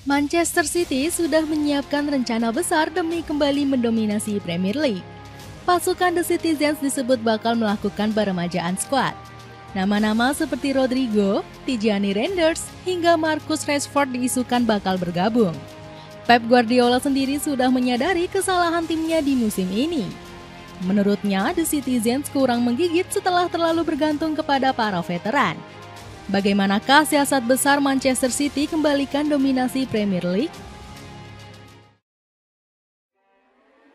Manchester City sudah menyiapkan rencana besar demi kembali mendominasi Premier League. Pasukan The Citizens disebut bakal melakukan peremajaan skuad. Nama-nama seperti Rodrigo, Tijani Reinders, hingga Marcus Rashford diisukan bakal bergabung. Pep Guardiola sendiri sudah menyadari kesalahan timnya di musim ini. Menurutnya, The Citizens kurang menggigit setelah terlalu bergantung kepada para veteran. Bagaimanakah siasat besar Manchester City kembalikan dominasi Premier League?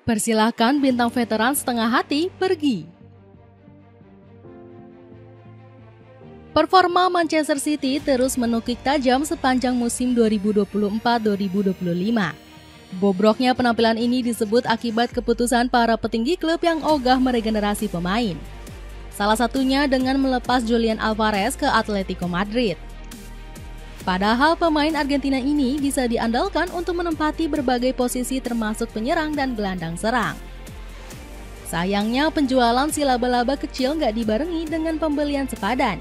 Persilahkan bintang veteran setengah hati pergi. Performa Manchester City terus menukik tajam sepanjang musim 2024-2025. Bobroknya penampilan ini disebut akibat keputusan para petinggi klub yang ogah meregenerasi pemain. Salah satunya dengan melepas Julian Alvarez ke Atletico Madrid. Padahal pemain Argentina ini bisa diandalkan untuk menempati berbagai posisi termasuk penyerang dan gelandang serang. Sayangnya penjualan si laba-laba kecil nggak dibarengi dengan pembelian sepadan.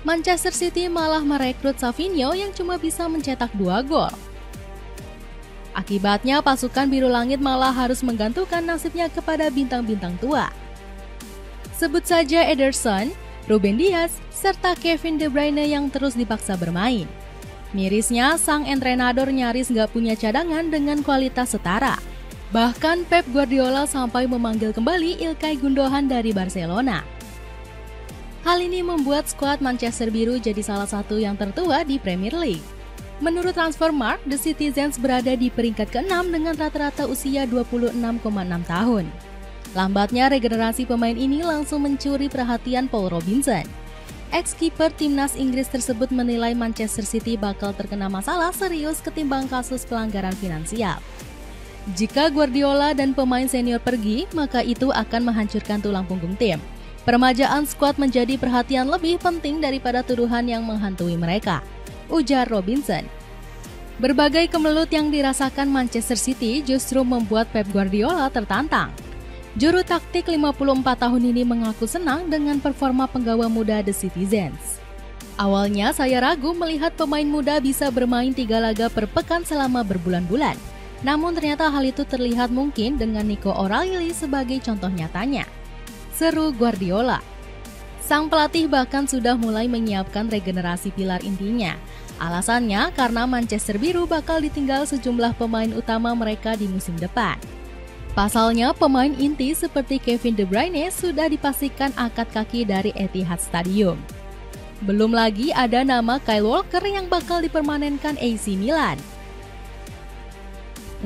Manchester City malah merekrut Savinho yang cuma bisa mencetak 2 gol. Akibatnya pasukan biru langit malah harus menggantungkan nasibnya kepada bintang-bintang tua. Sebut saja Ederson, Ruben Dias, serta Kevin De Bruyne yang terus dipaksa bermain. Mirisnya, sang entrenador nyaris nggak punya cadangan dengan kualitas setara. Bahkan Pep Guardiola sampai memanggil kembali Ilkay Gundogan dari Barcelona. Hal ini membuat skuad Manchester Biru jadi salah satu yang tertua di Premier League. Menurut Transfermarkt, The Citizens berada di peringkat ke-6 dengan rata-rata usia 26,6 tahun. Lambatnya regenerasi pemain ini langsung mencuri perhatian Paul Robinson. Ex-kiper timnas Inggris tersebut menilai Manchester City bakal terkena masalah serius ketimbang kasus pelanggaran finansial. Jika Guardiola dan pemain senior pergi, maka itu akan menghancurkan tulang punggung tim. Peremajaan skuad menjadi perhatian lebih penting daripada tuduhan yang menghantui mereka, ujar Robinson. Berbagai kemelut yang dirasakan Manchester City justru membuat Pep Guardiola tertantang. Juru taktik 54 tahun ini mengaku senang dengan performa penggawa muda The Citizens. Awalnya saya ragu melihat pemain muda bisa bermain 3 laga per pekan selama berbulan-bulan. Namun ternyata hal itu terlihat mungkin dengan Nico O'Reilly sebagai contoh nyatanya, seru Guardiola. Sang pelatih bahkan sudah mulai menyiapkan regenerasi pilar intinya. Alasannya karena Manchester Biru bakal ditinggal sejumlah pemain utama mereka di musim depan. Pasalnya, pemain inti seperti Kevin De Bruyne sudah dipastikan angkat kaki dari Etihad Stadium. Belum lagi ada nama Kyle Walker yang bakal dipermanenkan AC Milan.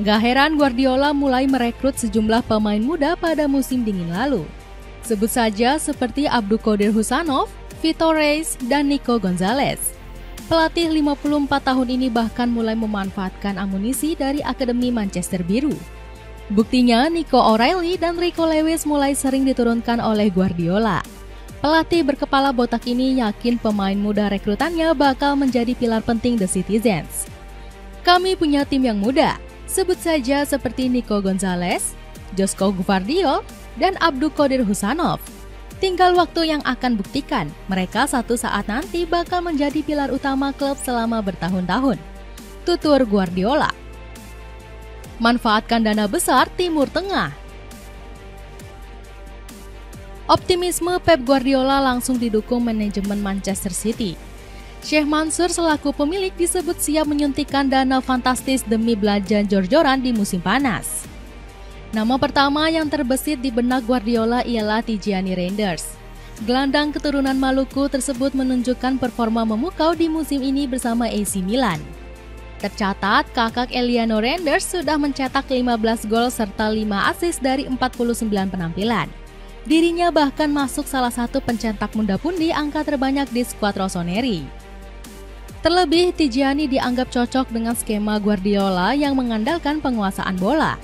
Gak heran Guardiola mulai merekrut sejumlah pemain muda pada musim dingin lalu. Sebut saja seperti Abdulkadir Husanov, Vitor Reis, dan Nico Gonzalez. Pelatih 54 tahun ini bahkan mulai memanfaatkan amunisi dari Akademi Manchester Biru. Buktinya, Nico O'Reilly dan Rico Lewis mulai sering diturunkan oleh Guardiola. Pelatih berkepala botak ini yakin pemain muda rekrutannya bakal menjadi pilar penting The Citizens. Kami punya tim yang muda, sebut saja seperti Nico Gonzalez, Josko Gvardiol, dan Abdulkadir Husanov. Tinggal waktu yang akan buktikan, mereka satu saat nanti bakal menjadi pilar utama klub selama bertahun-tahun, tutur Guardiola. Manfaatkan dana besar Timur Tengah. Optimisme Pep Guardiola langsung didukung manajemen Manchester City. Sheikh Mansour selaku pemilik disebut siap menyuntikkan dana fantastis demi belajar jor-joran di musim panas. Nama pertama yang terbesit di benak Guardiola ialah Tijani Reinders. Gelandang keturunan Maluku tersebut menunjukkan performa memukau di musim ini bersama AC Milan. Tercatat, kakak Eliano Reinders sudah mencetak 15 gol serta 5 assist dari 49 penampilan. Dirinya bahkan masuk salah satu pencetak muda-pundi angka terbanyak di skuad Rossoneri. Terlebih, Tijani dianggap cocok dengan skema Guardiola yang mengandalkan penguasaan bola.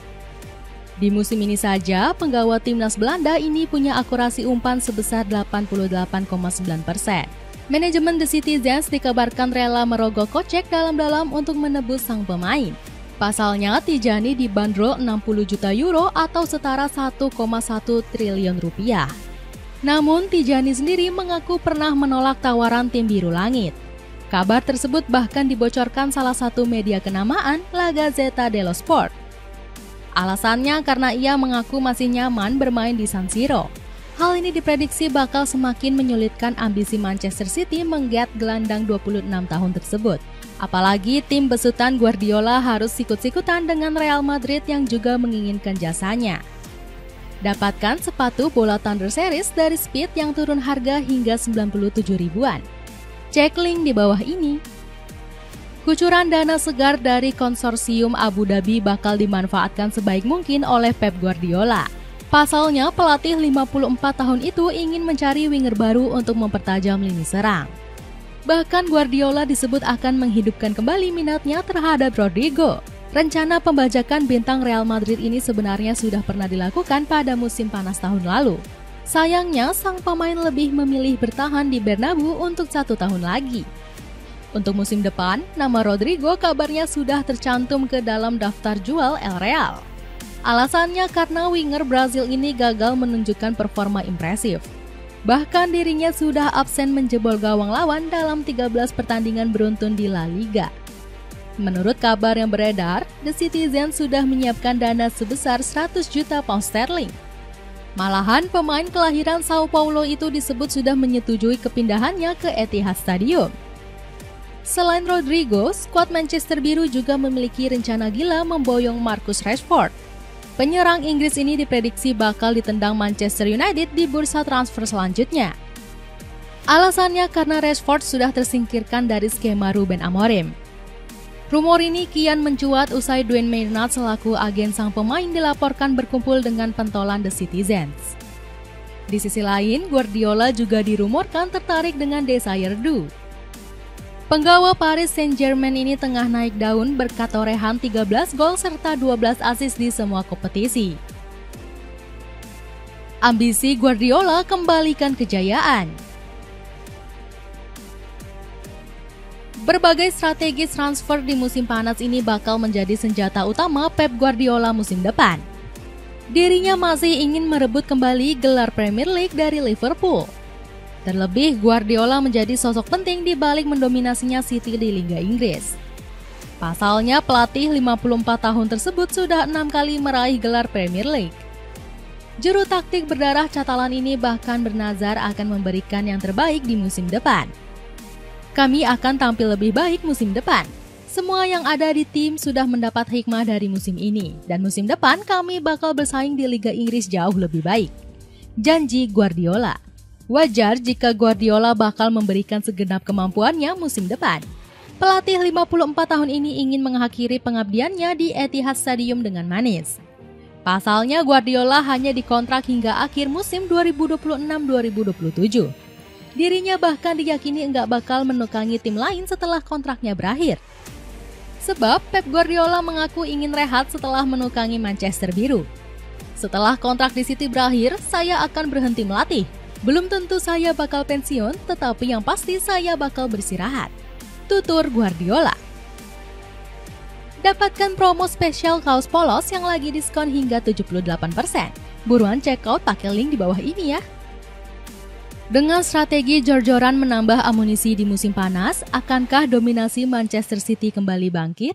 Di musim ini saja, penggawa timnas Belanda ini punya akurasi umpan sebesar 88,9%. Manajemen The Citizens dikabarkan rela merogoh kocek dalam-dalam untuk menebus sang pemain. Pasalnya, Tijani dibanderol 60 juta euro atau setara 1,1 triliun rupiah. Namun, Tijani sendiri mengaku pernah menolak tawaran tim Biru Langit. Kabar tersebut bahkan dibocorkan salah satu media kenamaan, La Gazzetta dello Sport. Alasannya karena ia mengaku masih nyaman bermain di San Siro. Hal ini diprediksi bakal semakin menyulitkan ambisi Manchester City mengget gelandang 26 tahun tersebut. Apalagi tim besutan Guardiola harus sikut-sikutan dengan Real Madrid yang juga menginginkan jasanya. Dapatkan sepatu bola Thunder Series dari Speed yang turun harga hingga 97 ribuan. Cek link di bawah ini. Kucuran dana segar dari konsorsium Abu Dhabi bakal dimanfaatkan sebaik mungkin oleh Pep Guardiola. Pasalnya, pelatih 54 tahun itu ingin mencari winger baru untuk mempertajam lini serang. Bahkan Guardiola disebut akan menghidupkan kembali minatnya terhadap Rodrigo. Rencana pembajakan bintang Real Madrid ini sebenarnya sudah pernah dilakukan pada musim panas tahun lalu. Sayangnya, sang pemain lebih memilih bertahan di Bernabeu untuk 1 tahun lagi. Untuk musim depan, nama Rodrigo kabarnya sudah tercantum ke dalam daftar jual El Real. Alasannya karena winger Brazil ini gagal menunjukkan performa impresif. Bahkan dirinya sudah absen menjebol gawang lawan dalam 13 pertandingan beruntun di La Liga. Menurut kabar yang beredar, The Citizen sudah menyiapkan dana sebesar 100 juta pound sterling. Malahan pemain kelahiran Sao Paulo itu disebut sudah menyetujui kepindahannya ke Etihad Stadium. Selain Rodrigo, skuad Manchester Biru juga memiliki rencana gila memboyong Marcus Rashford. Penyerang Inggris ini diprediksi bakal ditendang Manchester United di bursa transfer selanjutnya. Alasannya karena Rashford sudah tersingkirkan dari skema Ruben Amorim. Rumor ini kian mencuat usai Dwayne Maynard selaku agen sang pemain dilaporkan berkumpul dengan pentolan The Citizens. Di sisi lain, Guardiola juga dirumorkan tertarik dengan Desire-Du. Penggawa Paris Saint-Germain ini tengah naik daun berkat torehan 13 gol serta 12 assist di semua kompetisi. Ambisi Guardiola kembalikan kejayaan. Berbagai strategi transfer di musim panas ini bakal menjadi senjata utama Pep Guardiola musim depan. Dirinya masih ingin merebut kembali gelar Premier League dari Liverpool. Terlebih, Guardiola menjadi sosok penting di balik mendominasinya City di Liga Inggris. Pasalnya, pelatih 54 tahun tersebut sudah 6 kali meraih gelar Premier League. Juru taktik berdarah Catalan ini bahkan bernazar akan memberikan yang terbaik di musim depan. Kami akan tampil lebih baik musim depan. Semua yang ada di tim sudah mendapat hikmah dari musim ini, dan musim depan kami bakal bersaing di Liga Inggris jauh lebih baik. Janji Guardiola. Wajar jika Guardiola bakal memberikan segenap kemampuannya musim depan. Pelatih 54 tahun ini ingin mengakhiri pengabdiannya di Etihad Stadium dengan manis. Pasalnya Guardiola hanya dikontrak hingga akhir musim 2026-2027. Dirinya bahkan diyakini enggak bakal menukangi tim lain setelah kontraknya berakhir. Sebab Pep Guardiola mengaku ingin rehat setelah menukangi Manchester Biru. Setelah kontrak di City berakhir, saya akan berhenti melatih. Belum tentu saya bakal pensiun, tetapi yang pasti saya bakal beristirahat. Tutur Guardiola. Dapatkan promo spesial kaos polos yang lagi diskon hingga 78%. Buruan check out pakai link di bawah ini ya. Dengan strategi jor-joran menambah amunisi di musim panas, akankah dominasi Manchester City kembali bangkit?